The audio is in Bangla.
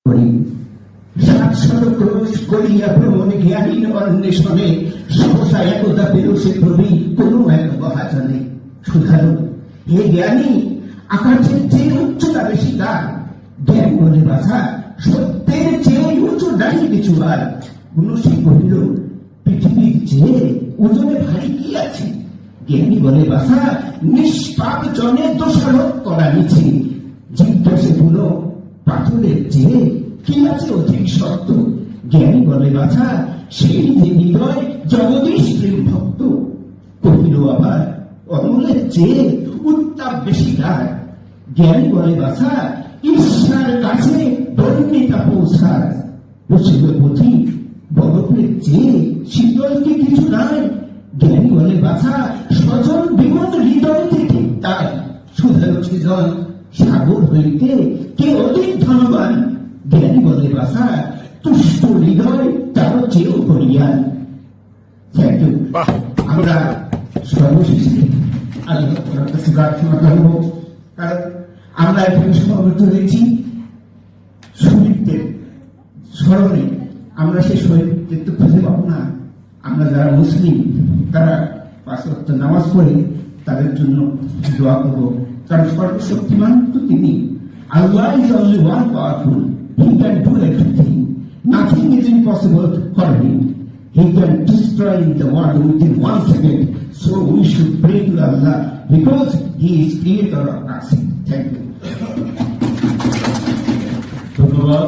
করি। 700 ক্রোশ করিয়া ভ্রমণ জ্ঞানীর অন্বেষণে সহসা একদা পেল সে প্রবী কোনো এক মহাজনে। শুধালো, হে জ্ঞানী, আকাশের চেয়ে উচ্চতা বেশি কার? জ্ঞান বলে, বাছা, সত্যের চেয়ে উঁচু নাই কিছু আর। মনুষ্য কহিল, পৃথিবীর চেয়ে ওজনে ভারী কি আছে? জ্ঞানী বলে, বাছা, নিষ্পাপ জনে দোষারোপ করা নিছে। জিজ্ঞাসে হল, পাথরের চেয়ে কি আছে অধিক শক্ত? জ্ঞানী বলে, বাছা, সেই যে হৃদয় জগদীশ প্রেম ভক্ত। কহিল আবার, অমলের চেয়ে উত্তাপ বেশি কার? জ্ঞানী বলে, বাছা, ঈশ্বর কাছে দণ্ডিতা পৌঁছার। বসিল পথি, বরফের চেয়ে শীতল কি কিছু নাই? জ্ঞানী বলে, বাছা, স্বজন বিমল হৃদয় থেকে তাই। শুধালো সৃজন, সাগর হইতে কে অধিক ধনবান? জ্ঞানী বলে, বাছা, তুষ্ট হৃদয় তারও চেয়েও করিয়ান। আমরা সর্বশেষে আল্লাহ তাআলার কাছে প্রার্থনা করব, কারণ আমরা এখানে সমবেত হয়েছি শহীদদের স্মরণে। আমরা সেই শহীদদের তো খুঁজে পাবো না। আমরা যারা মুসলিম তারা 5 ওয়াক্ত নামাজ পড়ে তাদের জন্য দোয়া করব, কারণ সর্বশক্তিমান তো তিনি। Allah is only one powerful, he can do everything, nothing is impossible for him, he can destroy the world within 1 second. So we should pray to Allah because he is creator of us. Thank you. ধন্যবাদ।